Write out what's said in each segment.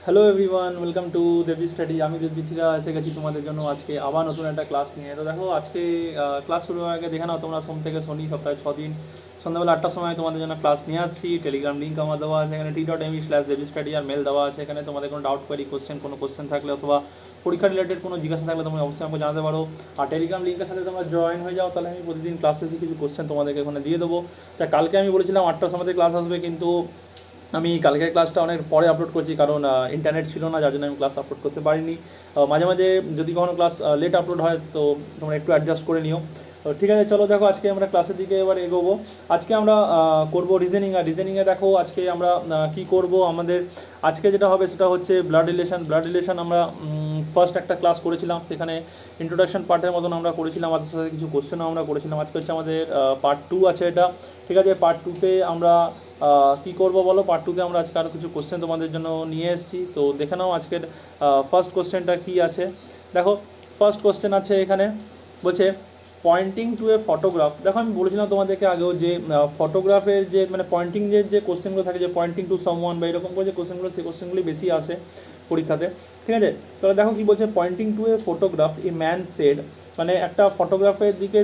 Hello everyone, welcome to দেবজি study. আমি দেবজিৎরা এসে গেছি তোমাদের জন্য আজকে আবার নতুন একটা ক্লাস নিয়ে। তো দেখো আজকে ক্লাস শুরু হওয়ার আগে দেখে নাও, তোমরা সোম থেকে শনি সপ্তাহে 6 দিন সন্ধ্যাবেলা 8টার সময় তোমাদের জন্য ক্লাস নিয়ে আসছি। টেলিগ্রাম লিঙ্ক আমার দেওয়া আছে এখানে t.me/দেবজি স্টাডি, আর মেল দেওয়া আছে এখানে। তোমাদের কোনো ডাউট কোয়েরি কোনো কোশ্চেন থাকলে অথবা পরীক্ষা রিলেটেড কোনো জিজ্ঞাসা থাকলে তোমরা অবশ্যই আমাকে জানাতে পারো। আর টেলিগ্রাম লিঙ্কের সাথে তোমরা জয়েন হয়ে যাও, তাহলে আমি প্রতিদিন ক্লাসে কিছু কোশ্চেন তোমাদেরকে ওখানে দিয়ে দেবো। তা কালকে আমি বলেছিলাম 8টার সময় ক্লাস আসবে, কিন্তু আমি কালকের ক্লাসটা অনেক পরে আপলোড করছি, কারণ ইন্টারনেট ছিল না, যার জন্য আমি ক্লাস আপলোড করতে পারিনি। মাঝে মাঝে যদি কখনো ক্লাস লেট আপলোড হয় তো তোমরা একটু অ্যাডজাস্ট করে নিও। তো ঠিক আছে, চলো দেখো আজকে আমরা ক্লাসের দিকে এবার এগোবো। আজকে আমরা করব রিজনিং। আর রিজনিংয়ে দেখো আজকে আমরা কি করব, আমাদের আজকে যেটা হবে সেটা হচ্ছে ব্লাড রিলেশন। আমরা ফার্স্ট একটা ক্লাস করেছিলাম, সেখানে ইন্ট্রোডাকশন পার্টের মতন আমরা করেছিলাম, আর সাথে কিছু কোশ্চেনও আমরা করেছিলাম। আজকে হচ্ছে আমাদের পার্ট 2 আছে এটা। ঠিক আছে, পার্ট 2তে আমরা কী করবো বলো, পার্ট 2তে আমরা আজকে আরও কিছু কোশ্চেন তোমাদের জন্য নিয়ে এসেছি। তো দেখে নাও আজকের ফার্স্ট কোশ্চেনটা কী আছে। দেখো ফার্স্ট কোশ্চেন আছে এখানে, বলছে পয়েন্টিং টু এ ফটোগ্রাফ। দেখো আমি বলেছিলাম তোমাদেরকে আগেও যে ফটোগ্রাফের যে মানে পয়েন্টিং যে কোশ্চেনগুলো থাকে, যে পয়েন্টিং টু সামওয়ান বা এরকম করে যে কোশ্চেনগুলো, সেই কোশ্চেনগুলি বেশি আসে পরীক্ষাতে। ঠিক আছে, তাহলে দেখো কী বলছে, pointing to a photograph a man said, মানে একটা ফটোগ্রাফের দিকে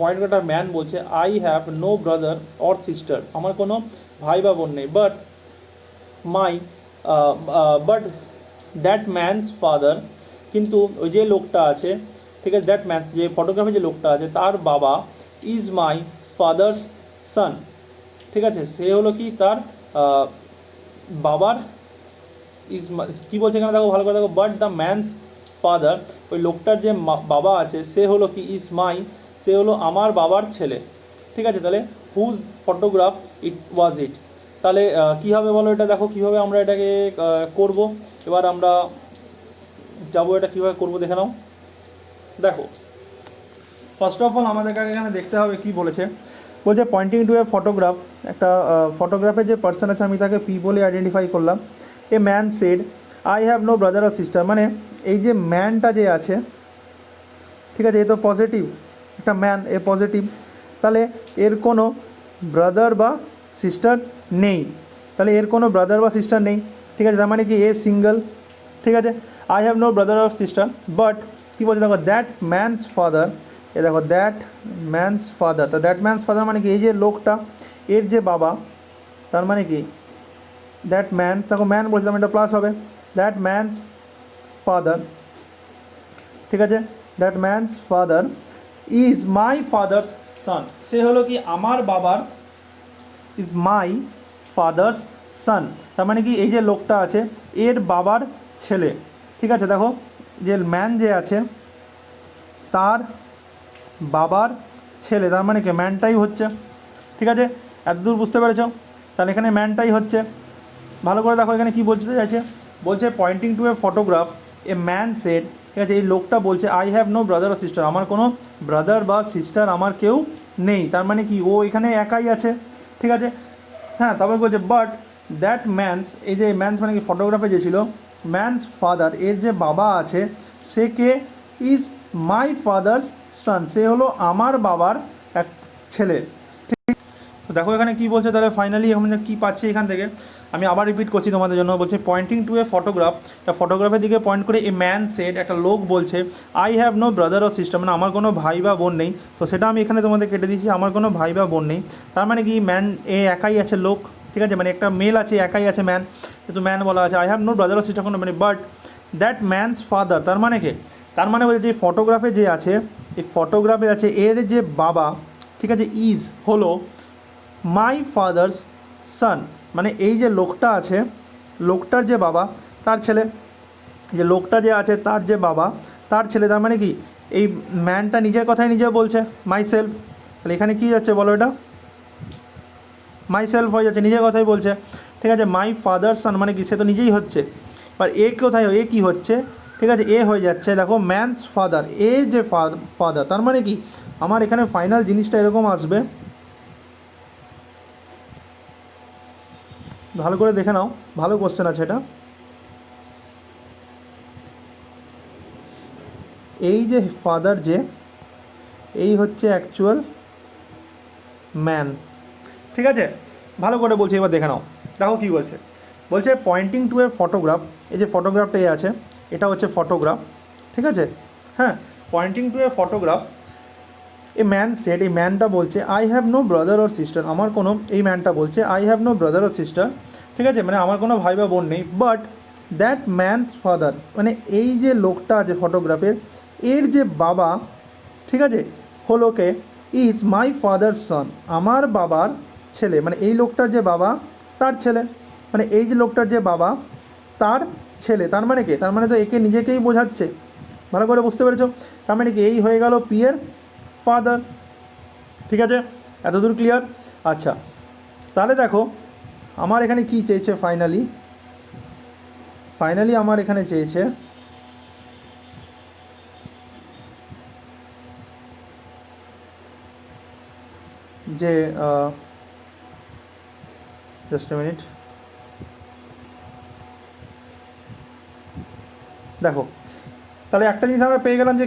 পয়েন্ট করাটা ম্যান বলছে, I have no brother or sister, আমার কোনো ভাই বা বোন নেই, but my but that man's father, কিন্তু ওই যে লোকটা আছে, ঠিক আছে, দ্যাট ম্যান যে ফটোগ্রাফি যে লোকটা আছে তার বাবা ইজ মাই ফাদার্স সান। ঠিক আছে, সে হলো কি তার বাবার ইজ, কী বলছে এখানে দেখো ভালো করে দেখো, বাট দ্য ম্যানস ফাদার, ওই লোকটার যে বাবা আছে সে হলো কি ইজ মাই, সে হলো আমার বাবার ছেলে। ঠিক আছে, তাহলে হুজ ফটোগ্রাফ ইট ওয়াজ ইট। তাহলে কী হবে বলো, এটা দেখো কীভাবে আমরা এটাকে করব। এবার আমরা যাবো, এটা কীভাবে করবো দেখে নাও। দেখো ফার্স্ট অফ অল আমাদেরকে এখানে দেখতে হবে কি বলেছে। বলছে পয়েন্টিং টু এ ফটোগ্রাফ, একটা ফটোগ্রাফের যে পার্সন আছে আমি তাকে পি বলে আইডেন্টিফাই করলাম। A man said I have no brother আর সিস্টার, মানে এই যে ম্যানটা যে আছে, ঠিক আছে, এ তো পজিটিভ, একটা ম্যান, এ পজিটিভ, তাহলে এর কোনো ব্রাদার বা সিস্টার নেই। তাহলে এর কোনো ব্রাদার বা সিস্টার নেই, ঠিক আছে, তার মানে কি এ সিঙ্গেল। ঠিক আছে, I have no brother or sister, but কী বলছে দেখো, দ্যাট ম্যানস ফাদার, এ দেখো দ্যাট ম্যানস ফাদার, তা দ্যাট ম্যানস ফাদার মানে কি এই যে লোকটা, এর যে বাবা, তার মানে কি দ্যাট ম্যানস, দেখো ম্যান বলছিলাম, এটা প্লাস হবে, দ্যাট ম্যানস ফাদার। ঠিক আছে, that man's father is my father's son, সে হলো কি আমার বাবার, ইজ মাই ফাদার্স সান, তার মানে কি এই যে লোকটা আছে এর বাবার ছেলে। ঠিক আছে, দেখো যে ম্যান যে আছে তার বাবার ছেলে, তার মানে কি ম্যানটাই হচ্ছে। ঠিক আছে, এতদূর বুঝতে পেরেছ? তাহলে এখানে ম্যানটাই হচ্ছে। ভালো করে দেখো এখানে কী বলতে চাইছে, বলছে pointing to a photograph a man said, ঠিক আছে, এই লোকটা বলছে আই হ্যাভ নো ব্রাদার আর সিস্টার, আমার কোনো ব্রাদার বা সিস্টার আমার কেউ নেই, তার মানে কি ও এখানে একাই আছে। ঠিক আছে, হ্যাঁ, তারপরে বলছে বাট দ্যাট ম্যানস, এই যে ম্যানস মানে কি ফটোগ্রাফে যে ছিল, ম্যানস ফাদার, এর যে বাবা আছে সে কে, ইজ মাই ফাদার্স সান, সে হলো আমার বাবার এক ছেলে। তো দেখো এখানে কী বলছে, তাহলে ফাইনালি আমরা কী পাচ্ছি এখান থেকে, আমি আবার রিপিট করছি তোমাদের জন্য। বলছে পয়েন্টিং টু এ ফটোগ্রাফ, একটা ফটোগ্রাফের দিকে পয়েন্ট করে এ ম্যান সেড, একটা লোক বলছে I have no brother or sister, মানে আমার কোনো ভাই বা বোন নেই। তো সেটা আমি এখানে তোমাদের কেটে দিচ্ছি, আমার কোনো ভাই বা বোন নেই, তার মানে কি ম্যান এ একাই আছে লোক। ঠিক আছে, মানে একটা মেল আছে, একাই আছে ম্যান, কিন্তু ম্যান বলা আছে, I have no brother or sister কোনো, মানে বাট দ্যাট ম্যানস ফাদার, তার মানে কে, তার মানে বলছে যে ফটোগ্রাফে যে আছে, এই ফটোগ্রাফে আছে এর যে বাবা, ঠিক আছে, ইজ হলো মাই ফাদার্স সান, মানে এই যে লোকটা আছে, লোকটার যে বাবা তার ছেলে, যে লোকটা যে আছে তার যে বাবা তার ছেলে, তার মানে কি এই ম্যানটা নিজের কথাই নিজে বলছে মাই সেলফ। তাহলে এখানে কী যাচ্ছে বলো, এটা মাই সেলফ হয়ে যাচ্ছে, নিজের কথাই বলছে। ঠিক আছে, মাই ফাদার সান মানে কি, সে তো নিজেই হচ্ছে, আর এ কোথায়, এ কী হচ্ছে, ঠিক আছে, এ হয়ে যাচ্ছে দেখো ম্যানস ফাদার, এ যে ফাদার, তার মানে কি আমার এখানে ফাইনাল জিনিসটা এরকম আসবে। ভালো করে দেখে নাও, ভালো কোশ্চেন আছে এটা। এই যে ফাদার যে, এই হচ্ছে অ্যাকচুয়াল ম্যান। ঠিক আছে, ভালো করে বলছি, এবার দেখে নাও, দেখো কী বলছে, বলছে পয়েন্টিং টু এ ফটোগ্রাফ, এই যে ফটোগ্রাফটা এই আছে এটা হচ্ছে ফটোগ্রাফ, ঠিক আছে, হ্যাঁ, pointing to a photograph a man said, এই ম্যানটা বলছে I have no brother or sister, আমার কোনো, এই ম্যানটা বলছে I have no brother or sister, ঠিক আছে, মানে আমার কোনো ভাই বা বোন নেই, বাট দ্যাট ম্যানস ফাদার, মানে এই যে লোকটা আছে ফটোগ্রাফের এর যে বাবা, ঠিক আছে, হলো কে, ইজ মাই ফাদার সন, আমার বাবার ছেলে, মানে এই লোকটার যে বাবা তার ছেলে, মানে এই যে লোকটার যে বাবা তার ছেলে, তার মানে কে, তার মানে তো একে নিজেকেই বোঝাচ্ছে, ভালো করে বুঝতে পেরেছো, তার মানে কি এই হয়ে গেল পি এর ফাদার, ঠিক আছে, এতদূর ক্লিয়ার। আচ্ছা তাহলে দেখো আমার এখানে কি চেয়েছে, ফাইনালি আমার এখানে চেয়েছে যে জাস্ট এ মিনিট, দেখো তাহলে একটা জিনিস আমরা পেয়ে গেলাম যে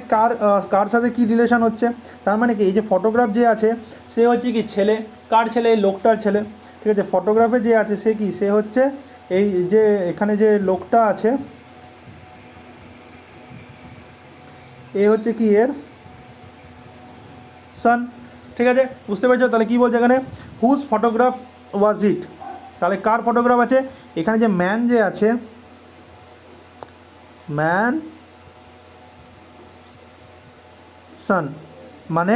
কার সাথে কী রিলেশন হচ্ছে, তার মানে কি এই যে ফটোগ্রাফ যে আছে সে হচ্ছে কি ছেলে, কার ছেলে, এই লোকটার ছেলে, ঠিক আছে, ফটোগ্রাফে যে আছে সে কি, সে হচ্ছে এই যে এখানে যে লোকটা আছে এ হচ্ছে কি এর সান, ঠিক আছে, বুঝতে পেরেছো, তাহলে কী বলছে এখানে হুজ ফটোগ্রাফ ওয়াজ ইট, তাহলে কার ফটোগ্রাফ আছে, এখানে যে ম্যান যে আছে, ম্যান সান মানে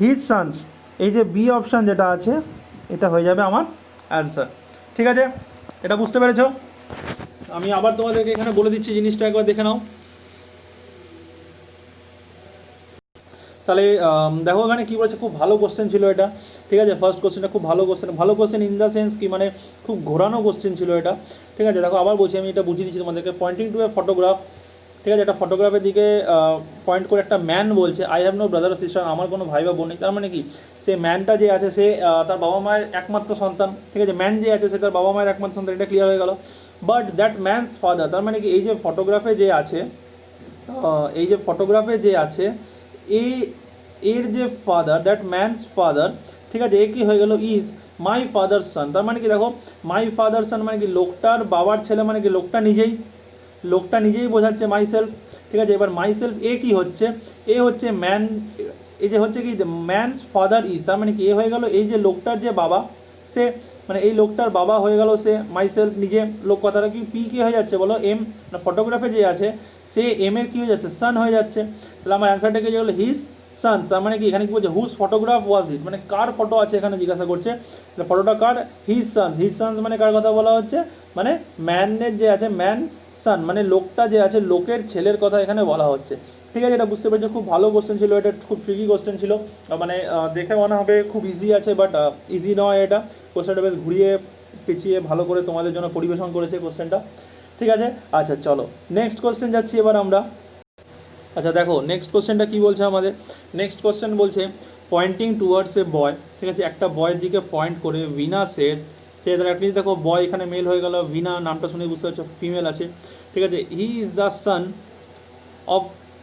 হিজ সানস, এই যে বি অপশান যেটা আছে এটা হয়ে যাবে আমার অ্যান্সার, ঠিক আছে, এটা বুঝতে পেরেছো। আমি আবার তোমাদেরকে এখানে বলে দিচ্ছি জিনিসটা একবার দেখে নাও। তাহলে দেখো এখানে কী বলছে, খুব ভালো কোশ্চেন ছিল এটা, ঠিক আছে, ফার্স্ট কোশ্চেনটা খুব ভালো কোশ্চেন ইন দ্য সেন্স কি মানে খুব ঘোরানো কোশ্চেন ছিল এটা, ঠিক আছে, দেখো আবার বলছি, আমি এটা বুঝিয়ে দিচ্ছি তোমাদেরকে, পয়েন্টিং টু এ ফটোগ্রাফ, ঠিক আছে, একটা ফটোগ্রাফের দিকে পয়েন্ট করে একটা ম্যান বলছে I have no brother sister, আমার কোনো ভাই বা বোন নেই, তার মানে কি সে ম্যানটা যে আছে সে তার বাবা মায়ের একমাত্র সন্তান, ঠিক আছে, ম্যান যে আছে সে তার বাবা মায়ের একমাত্র সন্তান, এটা ক্লিয়ার হয়ে গেল, বাট দ্যাট ম্যানস ফাদার, তার মানে কি এই যে ফটোগ্রাফে যে আছে এই এর যে ফাদার, দ্যাট ম্যানস ফাদার, ঠিক আছে, এ কি হয়ে গেল ইজ মাই ফাদার সান, তার মানে কি দেখো মাই ফাদার সান মানে কি লোকটার বাবার ছেলে, মানে কি লোকটা নিজেই বোঝাচ্ছে মাই সেলফ, ঠিক আছে, এবার মাই সেলফ এ কি হচ্ছে, এ হচ্ছে ম্যান, এই যে হচ্ছে কি ম্যানস ফাদার ইজ, তার মানে কি এ হয়ে গেল এই যে লোকটার যে বাবা সে, মানে এই লোকটার বাবা হয়ে গেল সে, মাই সেলফ নিজে, লোক কথাটা কি পি কি হয়ে যাচ্ছে বলো, এম, না ফটোগ্রাফে যে আছে সে এম এর কী হয়ে যাচ্ছে, সান হয়ে যাচ্ছে, তাহলে আমার অ্যান্সারটা কি হয়ে গেলো হিজ সানস, তার মানে কি এখানে কি বলছে হুজ ফটোগ্রাফ ওয়াজ ইট, মানে কার ফটো আছে এখানে জিজ্ঞাসা করছে, ফটোটা কার, হিজ সানস মানে কার কথা বলা হচ্ছে, মানে ম্যানের যে আছে ম্যান সান, মানে লোকটা যে আছে লোকের ছেলের কথা এখানে বলা হচ্ছে, ঠিক আছে, এটা বুঝতে পেরেছো, খুব ভালো কোশ্চেন ছিল এটা, খুব ট্রিকি কোশ্চেন ছিল, মানে দেখে মনে হবে খুব ইজি আছে, বাট ইজি নয়, এটা কোশ্চেনটা বেশ ঘুরিয়ে পেঁচিয়ে ভালো করে তোমাদের জন্য পরিবেশন করেছে কোশ্চেনটা, ঠিক আছে। আচ্ছা চলো নেক্সট কোশ্চেন যাচ্ছি এবার আমরা। আচ্ছা দেখো নেক্সট কোশ্চেনটা কী বলছে আমাদের, নেক্সট কোশ্চেন বলছে পয়েন্টিং টুয়ার্ডস এ বয়, ঠিক আছে, একটা বয়ের দিকে পয়েন্ট করে ভিনা সেড, ঠিক আছে, আপনি দেখো বয় এখানে মেল হয়ে গেল, ভিনা নামটা শুনে বুঝতে পারছো ফিমেল আছে, ঠিক আছে, হি is the son of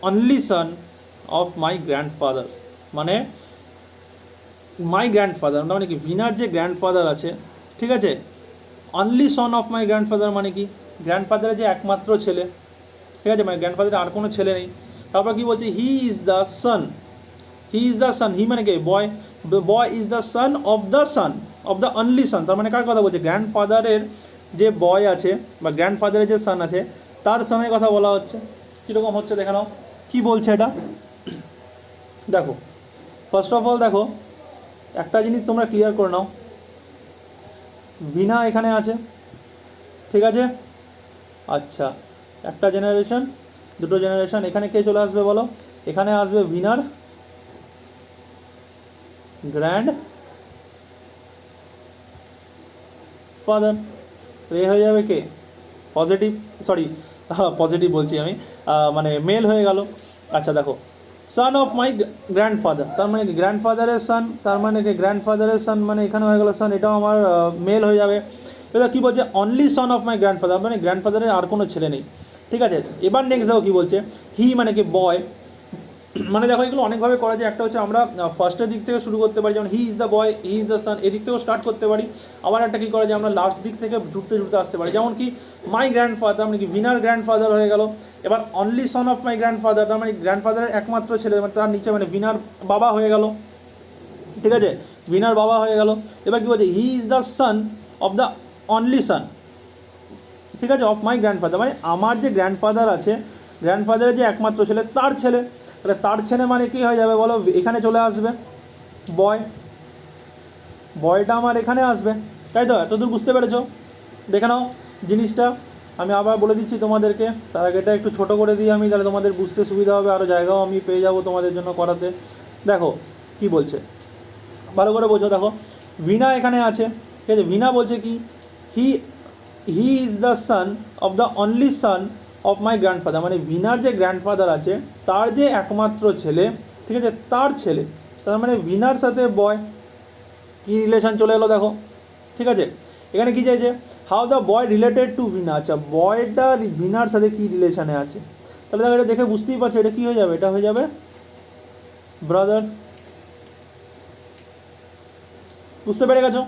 only son of my grandfather, মানে মাই গ্র্যান্ডফাদার মানে কি ভিনার যে গ্র্যান্ডফাদার আছে, ঠিক আছে, only son of my grandfather মানে কি গ্র্যান্ডফাদারের যে একমাত্র ছেলে, ঠিক আছে, মানে গ্র্যান্ডফাদারের আর কোনো ছেলে নেই, তারপর কি বলছে হি ইজ দ্য সান, হি মানে কি boy is the son of the only সান, তার মানে কার কথা বলছে, গ্র্যান্ডফাদারের যে বয় আছে বা গ্র্যান্ডফাদারের যে সান আছে তার সানের কথা বলা হচ্ছে, কীরকম হচ্ছে দেখে নাও কী বলছে এটা, দেখো ফার্স্ট অফ অল দেখো একটা জিনিস তোমরা ক্লিয়ার করে নাও, ভিনা এখানে আছে, ঠিক আছে, আচ্ছা একটা জেনারেশন দুটো জেনারেশন, এখানে কে চলে আসবে বলো, এখানে আসবে ভিনার গ্র্যান্ড ফাদার, এ হয়ে যাবে কে পজিটিভ বলছি আমি, মানে মেল হয়ে গেল। আচ্ছা দেখো সান অফ মাই গ্র্যান্ডফাদার, তার মানে কি গ্র্যান্ডফাদারের সান, তার মানে কি গ্র্যান্ডফাদারের সান মানে এখানে হয়ে গেল সান, এটাও আমার মেল হয়ে যাবে। এবার কী বলছে only son of my grandfather, মানে গ্র্যান্ডফাদারের আর কোনো ছেলে নেই, ঠিক আছে। এবার নেক্সট দেখো কী বলছে হি মানে কি বয় মানে দেখো এগুলো অনেকভাবে করা যায়। একটা হচ্ছে আমরা ফার্স্টের দিক থেকে শুরু করতে পারি, যেমন হি is the boy, he is the সান, এদিক থেকেও স্টার্ট করতে পারি। আবার একটা কী করা যায়, আমরা লাস্ট দিক থেকে ঝুঁকতে ঝুঁকতে আসতে পারি, যেমন কি মাই গ্র্যান্ডফাদার মানে কি উইনার গ্র্যান্ডফাদার হয়ে গেল। এবার only son of my grandfather, তার মানে গ্র্যান্ডফাদারের একমাত্র ছেলে, মানে তার নিচে মানে উইনার বাবা হয়ে গেল, ঠিক আছে, উইনার বাবা হয়ে গেল। এবার কী বলছে, হি is the son of the only সান, ঠিক আছে, অফ মাই গ্র্যান্ডফাদার, মানে আমার যে গ্র্যান্ডফাদার আছে, গ্র্যান্ডফাদারের যে একমাত্র ছেলে তার ছেলে। তাহলে তার ছেলে মানে কী হয়ে যাবে বলো, এখানে চলে আসবে বয়, বয়টা আমার এখানে আসবে, তাই তো? এতদূর বুঝতে পেরেছো? দেখে নাও জিনিসটা, আমি আবার বলে দিচ্ছি তোমাদেরকে, তার আগে এটা একটু ছোটো করে দিই আমি, তাহলে তোমাদের বুঝতে সুবিধা হবে, আরও জায়গাও আমি পেয়ে যাবো তোমাদের জন্য করাতে। দেখো কি বলছে, ভালো করে বোঝো। দেখো ভিনা এখানে আছে, ঠিক আছে, ভিনা বলছে কি, he he is the son of the only son of my grandfather, মানে ভিনার যে গ্র্যান্ডফাদার আছে তার যে একমাত্র ছেলে, ঠিক আছে, তার ছেলে, তার মানে ভিনার সাথে বয় কী রিলেশন চলে এলো দেখো, ঠিক আছে। এখানে কী চাইছে, how the boy related to Veena, আচ্ছা বয়টা ভিনার সাথে কী রিলেশনে আছে, তাহলে দেখো এটা দেখে বুঝতেই পারছো এটা কী হয়ে যাবে, এটা হয়ে যাবে ব্রাদার। বুঝতে পেরে গেছো?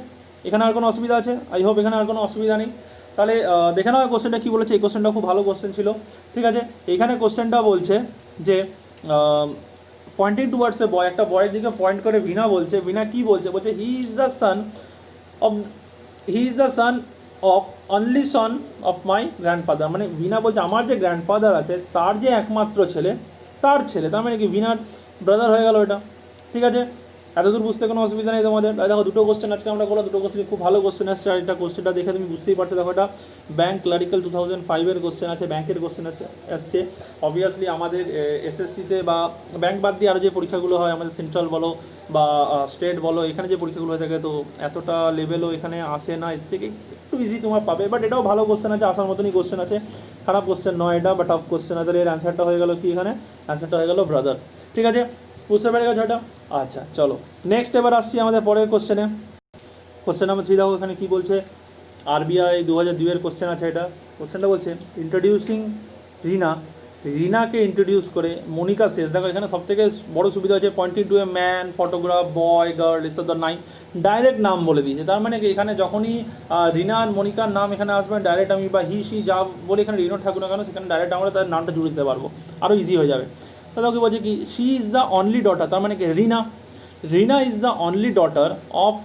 এখানে আর কোনো অসুবিধা আছে? আই হোপ এখানে আর কোনো অসুবিধা নেই। তাহলে দেখে নাও কোশ্চেনটা কী বলেছে, এই কোশ্চেনটা খুব ভালো কোশ্চেন ছিল, ঠিক আছে। এখানে কোশ্চেনটা বলছে যে পয়েন্টিং টুয়ার্ডস এ বয়, একটা বয়ের দিকে পয়েন্ট করে ভিনা বলছে, ভিনা কী বলছে, বলছে হি is the son of, he is the son of only son of my grandfather, মানে ভিনা বলছে আমার যে গ্র্যান্ডফাদার আছে তার যে একমাত্র ছেলে, তার ছেলে, তার মানে কি ভিনার ব্রাদার হয়ে গেল এটা, ঠিক আছে। এতদূর বুঝতে কোনো অসুবিধা নেই তোমাদের। দেখো দুটো কোশ্চেন আজকে আমরা করলাম, দুটো কোশ্চেন খুব ভালো কোশ্চেন আসছে, আর এটা কোশ্চেনটা দেখে তুমি বুঝতেই পারছো। দেখো এটা ব্যাঙ্ক ক্লারিক্যাল 2005-এর কোশ্চেন আছে, ব্যাংকের কোশ্চেন আসছে। অবভিয়াসলি আমাদের এসএসসিতে বা ব্যাংক বাদ দিয়ে আরও যে পরীক্ষাগুলো হয় আমাদের সেন্ট্রাল বলো বা স্টেট বলো, এখানে যে পরীক্ষাগুলো হয়ে থাকে তো এতটা লেভেলও এখানে আসে না, এর থেকে একটু ইজি তোমার পাবে, বাট এটাও ভালো কোশ্চেন আছে, আসার মতনই কোশ্চেন আছে, খারাপ কোশ্চেন নয় এটা, বা টাফ কোশ্চেন আছে। এর অ্যান্সারটা হয়ে গেল কি, এখানে অ্যান্সারটা হয়ে গেল ব্রাদার, ঠিক আছে, বুঝতে পেরে গেছো এটা। আচ্ছা চলো নেক্সট এবার আসছি আমাদের পরের কোশ্চেনে। কোশ্চেন নাম্বার 3 দেখো এখানে কী বলছে, আরবিআই 2002-এর কোশ্চেন আছে এটা। কোশ্চেনটা বলছে ইন্ট্রোডিউসিং রিনা, রিনাকে ইন্ট্রোডিউস করে মনিকা শেষ। দেখো এখানে সবথেকে বড় সুবিধা হচ্ছে pointing to a man, photograph, boy, girl, এসব দ্য নাই, ডাইরেক্ট নাম বলে দিয়েছে। তার মানে কি এখানে যখনই রিনা আর মনিকার নাম এখানে আসবে ডাইরেক্ট আমি বা হি সি যা বলে এখানে রিনো থাকুক না কেন সেখানে ডাইরেক্ট আমরা তাদের নামটা জুড়ে দিতে পারবো, আরও ইজি হয়ে যাবে। তাহলে ওকে বলছে কি, she is the only daughter, তার মানে কি Rina, Rina is the only daughter of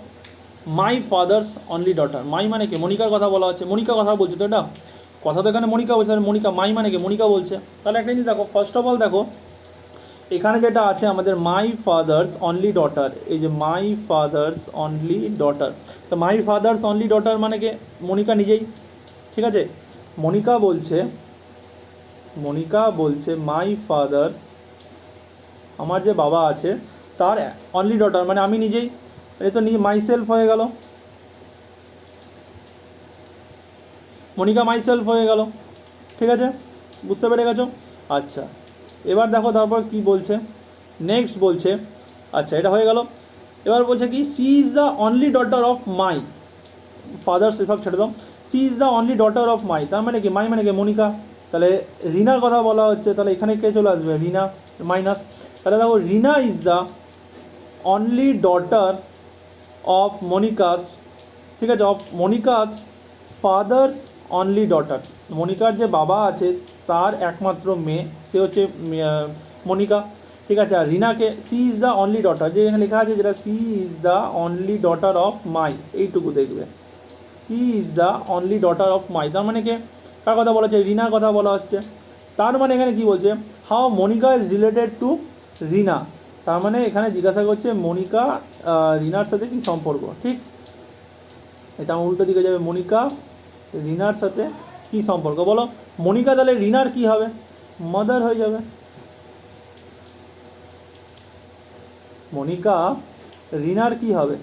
my father's only daughter. My মানে কি মনিকার কথা বলা হচ্ছে, মনিকা কথা বলছে তো, এটা কথা তো এখানে মনিকা বলছে, মনিকা মাই মানে কি মনিকা বলছে। তাহলে একটা জিনিস দেখো, ফার্স্ট অফ অল দেখো এখানে যেটা আছে আমাদের মাই ফাদার্স অনলি ডটার, এই যে মাই ফাদার্স অনলি ডটার, তো মাই ফাদার্স অনলি ডটার মানে কি মনিকা নিজেই, ঠিক আছে। মনিকা বলছে, মনিকা বলছে মাই ফাদার্স, আমার যে বাবা আছে তার অনলি ডটার মানে আমি নিজেই, এটা তো মাই সেলফ হয়ে গেল, মনিকা মাই সেলফ হয়ে গেল, ঠিক আছে, বুঝতে পেরে গেছো। আচ্ছা এবার দেখো তারপর কি বলছে, নেক্সট বলছে, আচ্ছা এটা হয়ে গেল, এবার বলছে কি she is the only daughter of my father's, এসব ছেড়ে দাও, she is the only daughter of my, তার মানে কি মাই মানে কি মনিকা, তাহলে রিনার কথা বলা হচ্ছে, তাহলে এখানে কে চলে আসবে, রিনা মাইনাস, তাহলে দেখো Rina is the only daughter of Monica's, ঠিক আছে, of Monica's father's only daughter, মনিকার যে বাবা আছে তার একমাত্র মেয়ে সে হচ্ছে মনিকা, ঠিক আছে। আর রিনাকে she is the only daughter, যে এখানে লেখা আছে যেটা she is the only daughter of my, এইটুকু দেখবে, she is the only daughter of my, তার মানে কে কার কথা বলা হচ্ছে, রিনার কথা বলা হচ্ছে। তার মানে এখানে কি বলছে, how Monica is related to Rina, তার মানে এখানে জিজ্ঞাসা করছে মনিকা রিনার সাথে কী সম্পর্ক, ঠিক, এটা আমার উল্টো দিকে যাবে, মনিকা রিনার সাথে কী সম্পর্ক বলো, মনিকা তাহলে রিনার কী হবে, মাদার হয়ে যাবে, মনিকা রিনার কী হবে,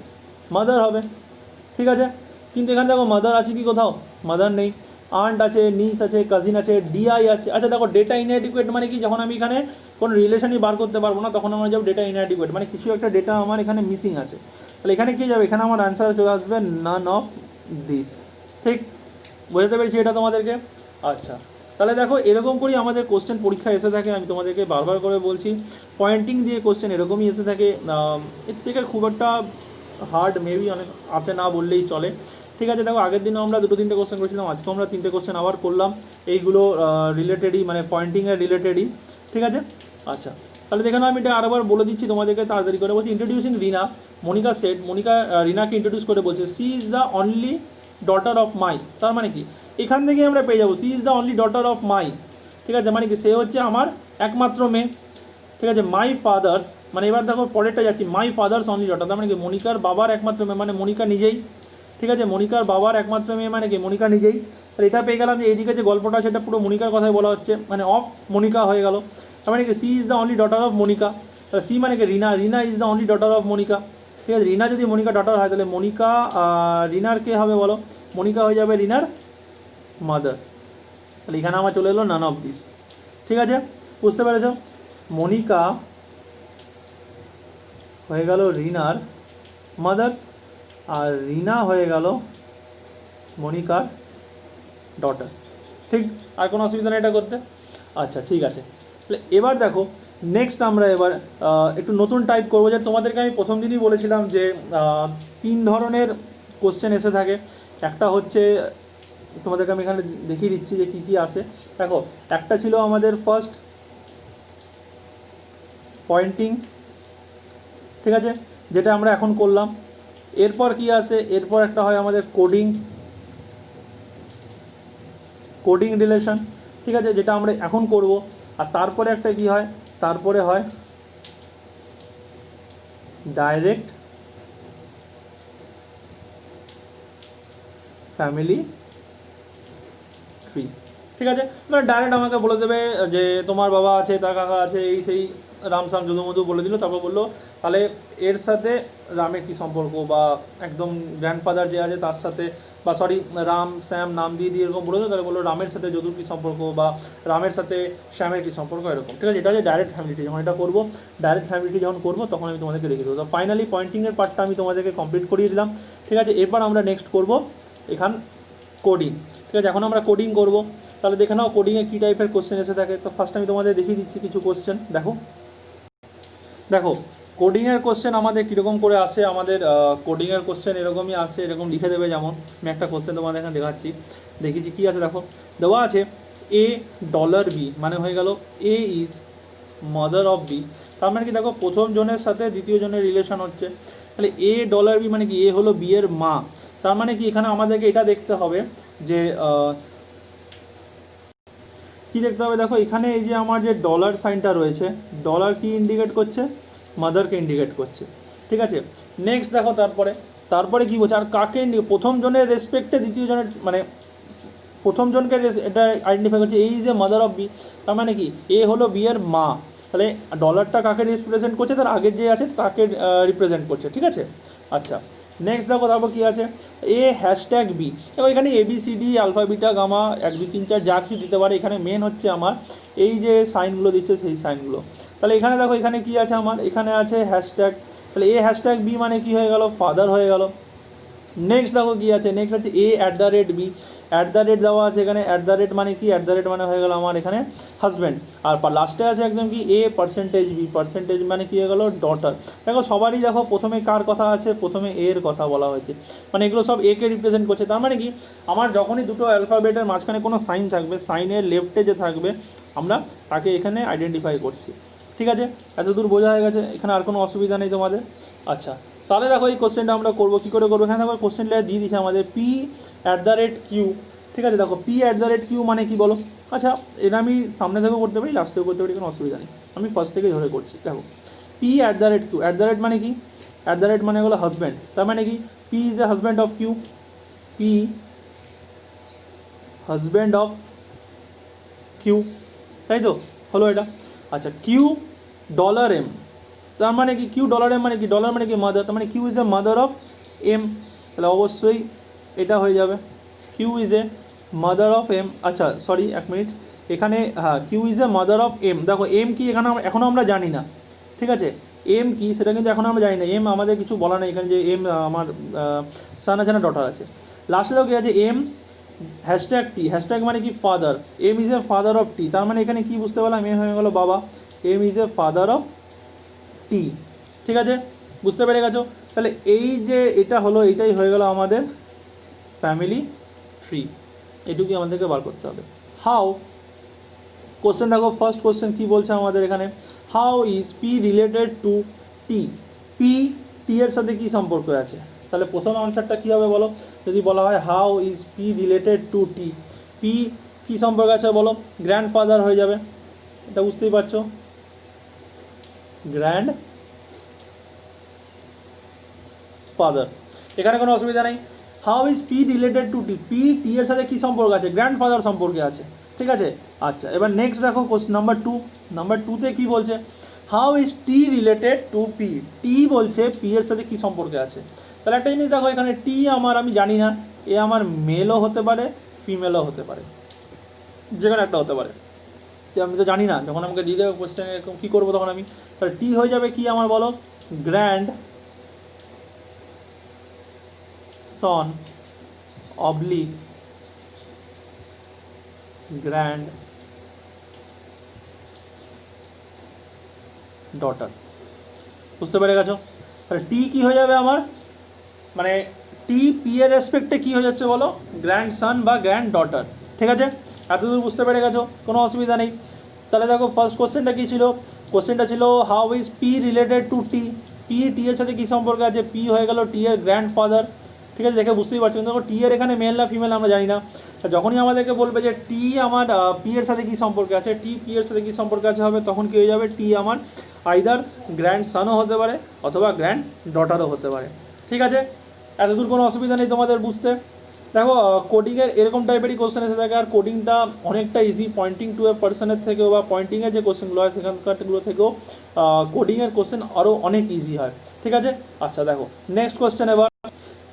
মাদার হবে, ঠিক আছে। কিন্তু এখানে দেখো মাদার আছে কি কোথাও, মাদার নেই, আন্ট আছে, নিস আছে, কাজিন আছে, ডিআই আছে। আচ্ছা দেখো ডেটা ইনঅ্যাডিকুয়েট মানে কি, যখন আমি এখানে কোনো রিলেশনই বার করতে পারবো না তখন আমার যাবে ডেটা ইনঅ্যাডিকুয়েট, মানে কিছু একটা ডেটা আমার এখানে মিসিং আছে, তাহলে এখানে কী যাবে, এখানে আমার অ্যান্সার চলে আসবে নান অফ দিস, ঠিক, বোঝাতে পেরেছি এটা তোমাদেরকে। আচ্ছা তাহলে দেখো এরকম করেই আমাদের কোশ্চেন পরীক্ষা এসে থাকে, আমি তোমাদেরকে বারবার করে বলছি। পয়েন্টিং দিয়ে কোশ্চেন এরকমই এসে থাকে, এর থেকে খুব একটা হার্ড মেবি অনেক আসে না বললেই চলে। ঠিক আছে, দেখো আগের দিনও আমরা 2-3টে কোশ্চেন করেছিলাম, আজকেও আমরা 3টে কোশ্চেন আবার করলাম, এইগুলো রিলেটেডই, মানে পয়েন্টিংয়ের রিলেটেডই। ঠিক আছে, আচ্ছা তাহলে দেখে নাও, আমি এটা আরেকবার বলে দিচ্ছি তোমাদেরকে তাড়াতাড়ি করে। বলছি ইন্ট্রোডিউসিং রিনা, মনিকা সেট, মনিকা রিনাকে ইন্ট্রোডিউস করে বলছে she is the only daughter of my. তার মানে কি, এখান থেকে আমরা পেয়ে যাবো she is the only daughter of my. ঠিক আছে, মানে কি সে হচ্ছে আমার একমাত্র মেয়ে। ঠিক আছে, মাই ফাদার্স, মানে এবার দেখো পরেরটা যাচ্ছি, মাই ফাদার্স অনলি ডটার, তার মানে কি মনিকার বাবার একমাত্র মেয়ে, মানে মনিকা নিজেই। ঠিক আছে, মনিকার বাবার একমাত্র মেয়ে মানে কি মনিকা নিজেই। তাহলে এটা পেয়ে গেলাম যে এইদিকে যে গল্পটা সেটা পুরো মনিকার কথাই বলা হচ্ছে, মানে অফ মনিকা হয়ে গেল। তার মানে কি she is the only daughter of Monica. তাহলে সি মানে কি Rina, Rina is the only daughter of Monica. ঠিক আছে, রিনা যদি মনিকা ডটার হয় তাহলে মনিকা রিনার কে হবে বলো, মনিকা হয়ে যাবে রিনার মাদার। তাহলে এখানে আমার চলে এলো নান অফ দিস। ঠিক আছে, বুঝতে পেরেছ, মনিকা হয়ে গেল রিনার মাদার, আর রিনা হয়ে গেল মনিকার ডটার। ঠিক, আর কোনো অসুবিধা নেই এটা করতে। আচ্ছা ঠিক আছে, তাহলে এবার দেখো নেক্সট আমরা এবার একটু নতুন টাইপ করবো। যে তোমাদেরকে আমি প্রথম দিনই বলেছিলাম যে 3 ধরনের কোশ্চেন এসে থাকে। একটা হচ্ছে, তোমাদেরকে আমি এখানে দেখিয়ে দিচ্ছি যে কী কী আসে। দেখো একটা ছিল আমাদের ফার্স্ট পয়েন্টিং, ঠিক আছে, যেটা আমরা এখন করলাম। এরপর কি আসে, এরপর একটা হয় আমাদের কোডিং, কোডিং রিলেশন। ঠিক আছে, যেটা আমরা এখন করব। আর তারপরে একটা কি হয়, তারপরে হয় ডাইরেক্ট ফ্যামিলি ট্রি। ঠিক আছে, মানে ডাইরেক্ট আমাকে বলে দেবে যে তোমার বাবা আছে, তার কাকা আছে, এই সেই রামসাম যদুমধু বলে দিল, তারপর বললো তাহলে এর সাথে রামের কী সম্পর্ক, বা একদম গ্র্যান্ডফাদার যে আছে তার সাথে, বা সরি রাম শ্যাম নাম দিয়ে দিয়ে এরকম বলে দিল, তাহলে বললো রামের সাথে যদুর কী সম্পর্ক, বা রামের সাথে শ্যামের কী সম্পর্ক, এরকম। ঠিক আছে, এটা হচ্ছে ডাইরেক্ট ফ্যামিলিটি। যখন এটা করবো, ডাইরেক্ট ফ্যামিলিটি যখন করবো তখন আমি তোমাদেরকে রেখে দেবো। তো ফাইনালি পয়েন্টিংয়ের পার্টটা আমি তোমাদেরকে কমপ্লিট করিয়ে দিলাম। ঠিক আছে, এরপর আমরা নেক্সট করবো এখান কোডিং। ঠিক আছে, এখন আমরা কোডিং করব। তাহলে দেখে নাও কোডিংয়ে কী টাইপের কোশ্চেন এসে থাকে। তো ফার্স্ট আমি তোমাদের দেখিয়ে দিচ্ছি কিছু কোশ্চেন। দেখো দেখো কোডিংয়ের কোশ্চেন আমাদের কীরকম করে আসে। আমাদের কোডিংয়ের কোশ্চেন এরকমই আসে, এরকম লিখে দেবে। যেমন আমি একটা কোশ্চেন তোমাদের এখানে দেখাচ্ছি, দেখিয়েছি কী আছে। দেখো দেওয়া আছে $, মানে হয়ে গেল এ ইজ মাদার অফ বি। তার মানে কি, দেখো প্রথম জনের সাথে দ্বিতীয় জনের রিলেশন হচ্ছে। তাহলে $, মানে কি, এ হলো বি এর মা। তার মানে কি, এখানে আমাদেরকে এটা দেখতে হবে যে কি দেখতে হবে। দেখো এখানে এই যে আমার যে ডলার সাইনটা রয়েছে, ডলার কি ইন্ডিকেট করছে, মাদারকে ইন্ডিকেট করছে। ঠিক আছে, নেক্সট দেখো তারপরে কি বলছে, আর কাকে প্রথম জনের রেসপেক্টে দ্বিতীয় জনের, মানে প্রথম জনকে এটা আইডেন্টিফাই করছে, এই যে মাদার অফ বি। তার মানে কি, এ হলো বি এর মা। তাহলে ডলারটা কাকে রিপ্রেজেন্ট করছে, তার আগের যে আছে তাকে রিপ্রেজেন্ট করছে। ঠিক আছে, আচ্ছা নেক্সট দেখো তারপর কী আছে, #B। দেখো এখানে ABCD আলফা বিটা গামা 1 2 3 4 যা কিছু দিতে পারে। এখানে মেন হচ্ছে আমার এই যে সাইনগুলো দিচ্ছে, সেই সাইনগুলো। তাহলে এখানে দেখো এখানে কি আছে আমার, এখানে আছে হ্যাশট্যাগ। তাহলে #B মানে কি হয়ে গেল, ফাদার হয়ে গেল। নেক্সট দেখো কী আছে, নেক্সট আছে A@B। দেওয়া আছে এখানে, মানে কি, মানে হয়ে গেল আমার এখানে হাজব্যান্ড। আর লাস্টে আছে একদম কি A%B, মানে কি হয়ে গেল, ডটার। দেখো সবারই দেখো প্রথমে কার কথা আছে, প্রথমে এর কথা বলা হয়েছে, মানে এগুলো সব একে রিপ্রেজেন্ট করছে। তার মানে কি, আমার যখনই দুটো অ্যালফাবেটের মাঝখানে কোনো সাইন থাকবে, সাইনের লেফটে যে থাকবে আমরা তাকে এখানে আইডেন্টিফাই করছি। ঠিক আছে, এতদূর বোঝা হয়ে গেছে, এখানে আর কোনো অসুবিধা নেই তোমাদের। আচ্ছা তাহলে দেখো এই কোশ্চেনটা আমরা করবো, কী করে করবো। এখানে দেখো কোশ্চেনটা দিয়ে দিচ্ছে আমাদের P@Q। ঠিক আছে, দেখো P@Q মানে কি বলো। আচ্ছা এটা আমি সামনে থেকেও করতে পারি, লাস্ট থেকেও করতে পারি, কোনো অসুবিধা নেই। আমি ফার্স্ট থেকে ধরে করছি। দেখো P@Q, মানে কি, মানে হলো হাজব্যান্ড। তার মানে কি, P is a husband of Q, P husband of Q, তাই তো হলো এটা। আচ্ছা $M, তার মানে কি, $M মানে কি, ডলার মানে কি মাদার, তার মানে Q is a mother of M. তাহলে অবশ্যই এটা হয়ে যাবে, Q is a mother of M. আচ্ছা সরি 1 মিনিট, এখানে হ্যাঁ Q is a mother of M. দেখো এম কি এখানে এখনও আমরা জানি না। ঠিক আছে, এম কি সেটা কিন্তু এখন আমরা জানি না। এম আমাদের কিছু বলা নেই এখানে, যে এম আমার সান আছে না ডটার আছে। লাস্টে দেখো কী আছে, হ্যাশট্যাগ টি, হ্যাশট্যাগ মানে কি father, M is a father of T, তার মানে এখানে কি বুঝতে পারলাম, এ হয়ে গেলো বাবা, M is a father of T. ঠিক আছে, বুঝতে পেরে গেছো? তাহলে এই যে এটা হলো, এটাই হয়ে গেল আমাদের ফ্যামিলি ট্রি, এটুকুই আমাদেরকে বার করতে হবে। হাউ, কোশ্চেন দেখো, ফার্স্ট কোশ্চেন কী বলছে আমাদের এখানে, how is P related to T, P T এর সাথে কী সম্পর্ক আছে? তাহলে প্রথম আনসারটা কী হবে বলো, যদি বলা হয় how is P related to T, P কী সম্পর্ক আছে বলো, গ্র্যান্ডফাদার হয়ে যাবে, এটা বুঝতেই পারছো, গ্র্যান্ড ফাদার, এখানে কোনো অসুবিধা নেই। How is P related to T, P T এর সাথে কী সম্পর্ক আছে, গ্র্যান্ডফাদার সম্পর্কে আছে। ঠিক আছে, আচ্ছা এবার নেক্সট দেখো কোশ্চেন নাম্বার টুতে কী বলছে, how is T related to P, T বলছে পি এর সাথে কী সম্পর্কে আছে। তাহলে একটা জিনিস দেখো, এখানে টি আমার, আমি জানি না, এ আমার মেলও হতে পারে ফিমেলও হতে পারে, যে কোনো একটা হতে পারে, আমি তো জানি না, যখন আমাকে দিয়ে দেবে কোশ্চেন এরকম কী করবো তখন আমি, তাহলে টি হয়ে যাবে কি আমার বলো, গ্র্যান্ড সন অবলিক গ্র্যান্ড ডটার, বুঝতে পেরে গেছো? তাহলে টি কী হয়ে যাবে আমার, মানে টি পি এর রেসপেক্টে কী হয়ে যাচ্ছে বলো, গ্র্যান্ড সান বা গ্র্যান্ড ডটার। ঠিক আছে, এতদূর বুঝতে পেরে গেছো, কোনো অসুবিধা নেই। তাহলে দেখো ফার্স্ট কোশ্চেনটা কী ছিল, কোশ্চেনটা ছিল how is P related to T, P T এর সাথে কী সম্পর্ক আছে, পি হয়ে গেল টি এর গ্র্যান্ডফাদার। ঠিক আছে, দেখে বুঝতেই পারছো, দেখো টি এর এখানে মেল না ফিমেল আমরা জানি না, যখনই আমাদেরকে বলবে যে টি আমার পি এর সাথে কী সম্পর্কে আছে, টি পি এর সাথে কী সম্পর্কে আছে হবে, তখন কী হয়ে যাবে, টি আমার আইদার গ্র্যান্ড সানও হতে পারে অথবা গ্র্যান্ড ডটারও হতে পারে। ঠিক আছে, এতদূর কোনো অসুবিধা নেই তোমাদের বুঝতে। দেখো কোডিংয়ের এরকম টাইপেরই কোশ্চেন এসে থাকে, আর কোডিংটা অনেকটা ইজি, পয়েন্টিং টু এ পার্সনের থেকেও বা পয়েন্টিংয়ের যে কোশ্চেনগুলো হয় সেখানকারগুলো থেকেও কোডিংয়ের কোশ্চেন আরও অনেক ইজি হয়। ঠিক আছে, আচ্ছা দেখো নেক্সট কোশ্চেন, এবার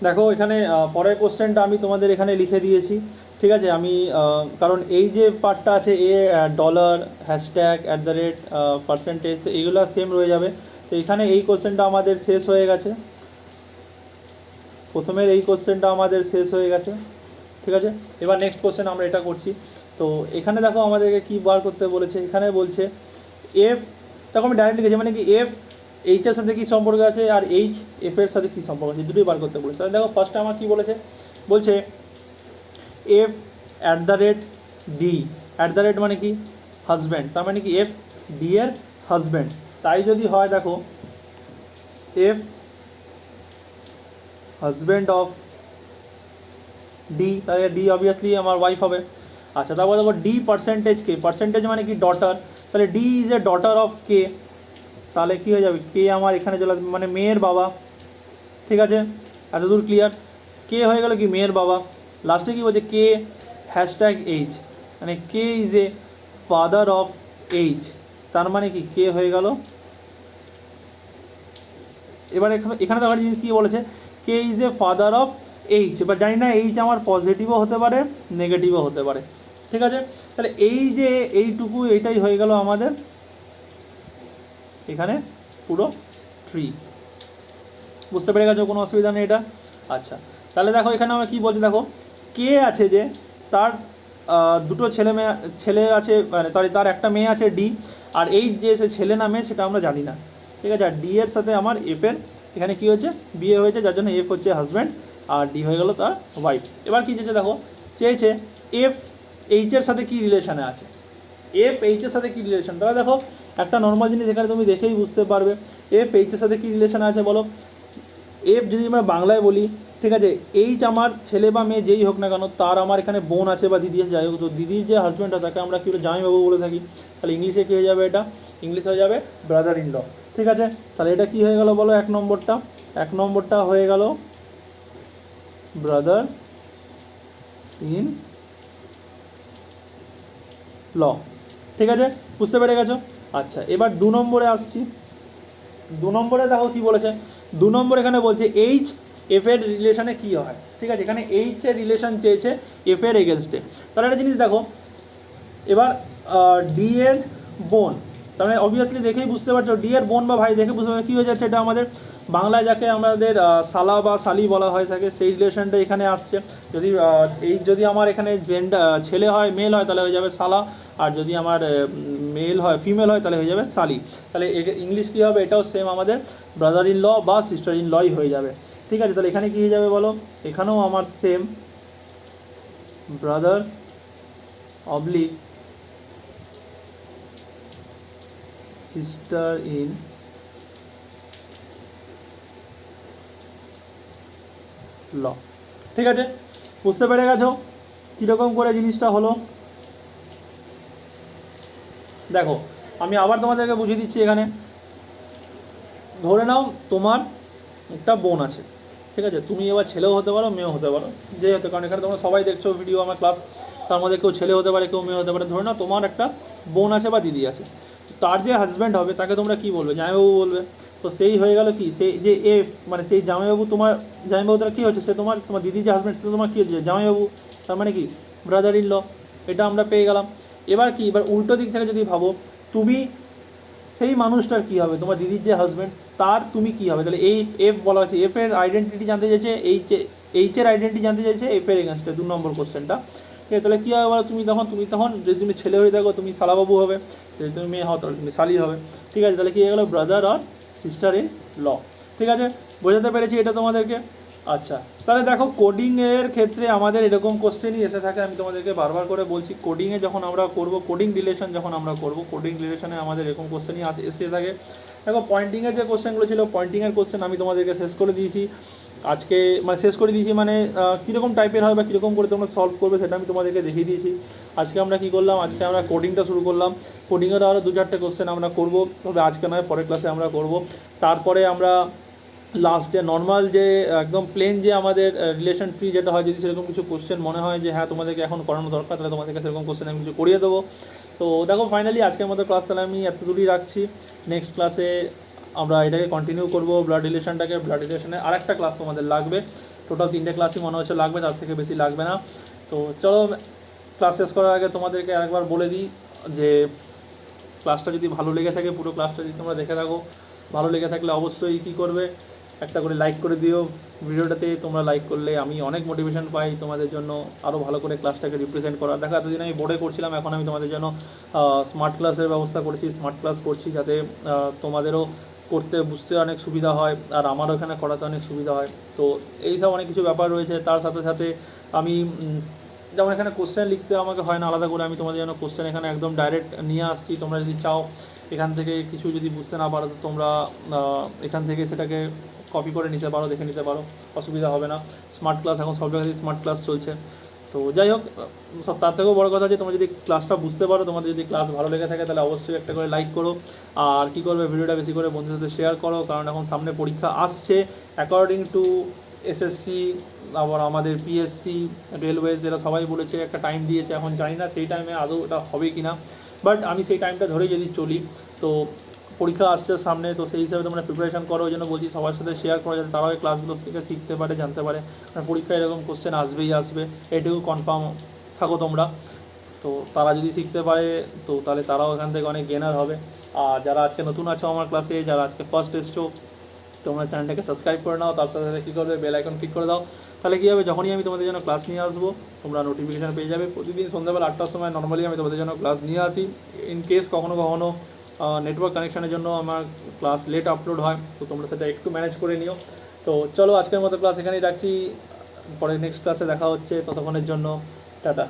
দেখো এখানে পরের কোশ্চেনটা আমি তোমাদের এখানে লিখে দিয়েছি। ঠিক আছে, আমি কারণ এই যে পার্টটা আছে, dollar, hashtag, at the rate, percentage, তো এইগুলো সেম রয়ে যাবে। তো এখানে এই কোশ্চেনটা আমাদের শেষ হয়ে গেছে, প্রথমের এই কোশ্চেনটা আমাদের শেষ হয়ে গেছে। ঠিক আছে, এবার নেক্সট কোশ্চেন আমরা এটা করছি। তো এখানে দেখো আমাদেরকে কী বার করতে বলেছে, এখানে বলছে এফ, দেখো আমি ডাইরেক্ট লিখেছি, মানে কি এফ এইচের সাথে কী সম্পর্ক আছে আর এইচ এফ এর সাথে কী সম্পর্ক আছে, দুটোই বার করতে বলেছে। তাহলে দেখো ফার্স্টে আমার কী বলেছে, বলছে F at the rate D, at the rate মানে কি হাজব্যান্ড, তার মানে কি এফ ডি এর হাজব্যান্ড। তাই যদি হয় দেখো এফ হাজব্যান্ড অফ ডি, তাহলে ডি অবভিয়াসলি আমার ওয়াইফ হবে। আচ্ছা তারপর দেখো ডি পার্সেন্টেজ কে, পার্সেন্টেজ মানে কি ডটার, তাহলে D is a daughter of K, তাহলে কী হয়ে যাবে, কে আমার এখানে চলে আসবে, মানে মেয়ের বাবা। ঠিক আছে, এতদূর ক্লিয়ার, কে হয়ে গেল কি মেয়ের বাবা। লাস্টে কী বলছে, কে হ্যাশট্যাগ এইচ, মানে K is a father of H, তার মানে কি কে হয়ে গেল। এবার এখানে দেখার জিনিস কী বলেছে, K is a father of H, এবার জানি না এইচ আমার পজিটিভও হতে পারে নেগেটিভও হতে পারে। ঠিক আছে, তাহলে এই যে এইটুকু এইটাই হয়ে গেল আমাদের এখানে পুরো ট্রি, বুঝতে পেরে গেছো, কোনো অসুবিধা নেই এটা। আচ্ছা তাহলে দেখো এখানে আমরা কী বলছি, দেখো কে আছে যে তার দুটো ছেলে আছে, মানে তার একটা মেয়ে আছে ডি, আর এই যে সে ছেলে না মেয়ে সেটা আমরা জানি না। ঠিক আছে, আর ডি এর সাথে আমার এফের এখানে কী হয়েছে, বিয়ে হয়েছে, যার জন্য এফ হচ্ছে হাজব্যান্ড আর ডি হয়ে গেল তার ওয়াইফ। এবার কী চেয়েছে দেখো, চেয়েছে এফ এইচের সাথে কী রিলেশানে আছে, এফ এইচের সাথে কী রিলেশন। তাহলে দেখো একটা নর্মাল জিনিস এখানে তুমি দেখেই বুঝতে পারবে এফ এইচের সাথে কী রিলেশন আছে বলো। এফ যদি আমরা বাংলায় বলি, ঠিক আছে, এইচ আমার ছেলে বা মেয়ে যেই হোক না কেন, তার আমার এখানে বোন আছে বা দিদি আছে, যাই হোক, তো দিদির যে হাজব্যান্ড হয় তাকে আমরা কী বলে জামাইবাবু বলে থাকি। তাহলে ইংলিশে কী হয়ে যাবে, এটা ইংলিশ হয়ে যাবে ব্রাদার ইন ল। ঠিক আছে, তাহলে এটা কী হয়ে গেল বলো, এক নম্বরটা হয়ে গেল ব্রাদার ইন ল। ঠিক আছে, বুঝতে পেরে গেছো। আচ্ছা এবার 2 নম্বরে আসছি, 2 নম্বরে দেখো কী বলেছে, 2 নম্বর এখানে বলছে এইচ এফ এর রিলেশনে কী হয়। ঠিক আছে, এখানে এইচ এর রিলেশন চেয়েছে এফ এর এগেনস্টে। তাহলে একটা জিনিস দেখো, এবার ডি এর বোন, তার মানে অবভিয়াসলি দেখেই বুঝতে পারছো, ডি এর বোন বা ভাই দেখে বুঝতে পারছো কী হয়ে যাচ্ছে, এটা আমাদের বাংলায় যাকে আমাদের সালা বা সালি বলা হয়ে থাকে সেই রিলেশনটা এখানে আসছে। যদি যদি আমার এখানে ছেলে হয়, মেল হয়, তাহলে হয়ে যাবে সালা, আর যদি আমার মেল হয়, ফিমেল হয়, তাহলে হয়ে যাবে সালি। তাহলে ইংলিশ কী হবে, এটাও সেম আমাদের ব্রাদার ইন ল বা সিস্টার ইন লই হয়ে যাবে। ঠিক আছে, তাহলে এখানে কী হয়ে যাবে বলো, এখানেও আমার same brother oblique sister in law. ঠিক আছে, বুঝতে পেরে গেছো কীরকম করে জিনিসটা হলো? দেখো আমি আবার তোমাদেরকে বুঝিয়ে দিচ্ছি। এখানে ধরে নাও তোমার একটা বোন আছে, ঠিক আছে, তুমি এবার ছেলেও হতে পারো, মেয়েও হতে পারো, যে হতে, কারণ এখানে তোমরা সবাই দেখছো ভিডিও আমার ক্লাস, তার মধ্যে কেউ ছেলে হতে পারে, কেউ মেয়ে হতে পারে। ধরে নাও তোমার একটা বোন আছে বা দিদি আছে, তার যে হাজব্যান্ড হবে তাকে তোমরা কী বলবে, জামাইবাবু বলবে। তো সেই হয়ে গেল কি, সেই যে এফ মানে সেই জামাইবাবু, তোমার জামাইবাবু তারা কী হচ্ছে, সে তোমার দিদির যে হাজব্যান্ড সে তোমার কী হচ্ছে, জামাইবাবু, তার মানে কি ব্রাদার ইন ল। এটা আমরা পেয়ে গেলাম। এবার কি, এবার উল্টো দিক থেকে যদি ভাবো, তুমি সেই মানুষটার কী হবে, তোমার দিদির যে হাজব্যান্ড তার তুমি কী হবে। তাহলে এই এফ বলা হচ্ছে, এফ এর আইডেন্টিটি জানতে চাইছে, এইচের আইডেন্টিটি জানতে চাইছে এফ এর এগেনস্টে 2 নম্বর কোশ্চেনটা। ঠিক আছে, তাহলে কী হবে বলো, তুমি তখন যদি তুমি ছেলে হয়ে থাকো তুমি সালাবাবু হবে, যদি তুমি মেয়ে হও তাহলে তুমি সালি হবে। ঠিক আছে, তাহলে কী হয়ে গেলো, ব্রাদার আর সিস্টার ইন ল। ঠিক আছে, বোঝাতে পেরেছি এটা তোমাদেরকে? আচ্ছা, তাহলে দেখো কোডিংয়ের ক্ষেত্রে আমাদের এরকম কোশ্চেনই এসে থাকে। আমি তোমাদেরকে বারবার করে বলছি, কোডিংয়ে যখন আমরা করব, কোডিং রিলেশন যখন আমরা করব, কোডিং রিলেশনে আমাদের এরকম কোশ্চেনই এসে থাকে। দেখো পয়েন্টিংয়ের যে কোশ্চেনগুলো ছিল, পয়েন্টিংয়ের কোশ্চেন আমি তোমাদেরকে শেষ করে দিয়েছি আজকে, মানে শেষ করে দিয়েছি মানে কীরকম টাইপের হয় বা কীরকম করে তোমরা সলভ করবে সেটা আমি তোমাদেরকে দেখিয়ে দিয়েছি। আজকে আমরা কী করলাম, আজকে আমরা কোডিংটা শুরু করলাম। কোডিংয়েরও আরও 2-4টে কোশ্চেন আমরা করব, তবে আজকে নয়, পরের ক্লাসে আমরা করব। তারপরে আমরা লাস্ট যে নর্মাল যে একদম প্লেন যে আমাদের রিলেশন ট্রি যেটা হয়, যদি সেরকম কিছু কোশ্চেন মনে হয় যে হ্যাঁ তোমাদেরকে এখন করানো দরকার, তাহলে তোমাদেরকে সেরকম কোশ্চেন আমি কিছু করিয়ে দেবো। তো দেখো ফাইনালি আজকের মতো ক্লাস তাহলে আমি এত দূরই রাখছি। নেক্সট ক্লাসে আমরা এটাকে কন্টিনিউ করব, ব্লাড রিলেশনটাকে। ব্লাড রিলেশনে আরেকটা ক্লাস তোমাদের লাগবে, টোটাল 3টে ক্লাসই মনে হচ্ছে লাগবে, তার থেকে বেশি লাগবে না। তো চলো, ক্লাস শেষ করার আগে তোমাদেরকে আরেকবার বলে দিই যে ক্লাসটা যদি ভালো লেগে থাকে, পুরো ক্লাসটা যদি তোমরা দেখে থাকো, ভালো লেগে থাকলে অবশ্যই কী করবে, একটা করে লাইক করে দিও ভিডিওটাতে। তোমরা লাইক করলে আমি অনেক মোটিভেশন পাই তোমাদের জন্য আরও ভালো করে ক্লাসটাকে রিপ্রেজেন্ট করার। দেখো এতদিন আমি বোর্ডে করছিলাম, এখন আমি তোমাদের জন্য স্মার্ট ক্লাসের ব্যবস্থা করেছি, স্মার্ট ক্লাস করছি, যাতে তোমাদেরও করতে বুঝতে অনেক সুবিধা হয়, আর আমারও এখানে করাতে অনেক সুবিধা হয়। তো এই সব অনেক কিছু ব্যাপার রয়েছে। তার সাথে সাথে আমি যেমন এখানে কোশ্চেন লিখতে আমাকে হয় না আলাদা করে, আমি তোমাদের জন্য কোশ্চেন এখানে একদম ডাইরেক্ট নিয়ে আসছি। তোমরা যদি চাও এখান থেকে কিছু যদি বুঝতে না পারো, তো তোমরা এখান থেকে সেটাকে কপি করে নিতে পারো, দেখে নিতে পারো, অসুবিধা হবে না। স্মার্ট ক্লাস এখন সব জায়গায় স্মার্ট ক্লাস চলছে। তো যাই হোক, সব তার থেকেও বড় কথা যে তোমরা যদি ক্লাসটা বুঝতে পারো, তোমাদের যদি ক্লাস ভালো লেগে থাকে, তাহলে অবশ্যই একটা করে লাইক করো। আর কী করবে, ভিডিওটা বেশি করে বন্ধুদের সাথে শেয়ার করো, কারণ এখন সামনে পরীক্ষা আসছে। অ্যাকর্ডিং টু এসএসসি, আবার আমাদের পিএসসি, রেলওয়েজ, এরা সবাই বলেছে একটা টাইম দিয়েছে, এখন জানি না সেই টাইমে আদৌ ওটা হবে কি না, বাট আমি সেই টাইমটা ধরে যদি চলি, তো পরীক্ষা আসছে সামনে, তো সেই হিসাবে তোমরা প্রিপারেশন করো। ওই জন্য বলছি সবার সাথে শেয়ার করো, যাতে তারাও এই ক্লাসগুলো থেকে শিখতে পারে, জানতে পারে। কারণ পরীক্ষায় এরকম কোশ্চেন আসবেই আসবে, এটুকু কনফার্ম থাকো তোমরা। তো তারা যদি শিখতে পারে, তো তাহলে তারাও এখান থেকে অনেক গেনার হবে। আর যারা আজকে নতুন আছো আমার ক্লাসে, যারা আজকে ফার্স্ট এসছো, তোমরা চ্যানেলটাকে সাবস্ক্রাইব করে নাও, তার সাথে সাথে কী করবে, বেল আইকন ক্লিক করে দাও। তাহলে কী হবে, যখনই আমি তোমাদের জন্য ক্লাস নিয়ে আসবো, তোমরা নোটিফিকেশান পেয়ে যাবে। প্রতিদিন সন্ধ্যাবেলা 8টার সময় নর্মালি আমি তোমাদের জন্য ক্লাস নিয়ে আসি। ইন কেস কখনো কখনো নেটওয়ার্ক কানেকশানের জন্য আমার ক্লাস লেট আপলোড হয়, তো তোমরা সেটা একটু ম্যানেজ করে নিও। তো চলো আজকের মতো ক্লাস এখানেই রাখছি, পরে নেক্সট ক্লাসে দেখা হচ্ছে, ততক্ষণের জন্য টাটা।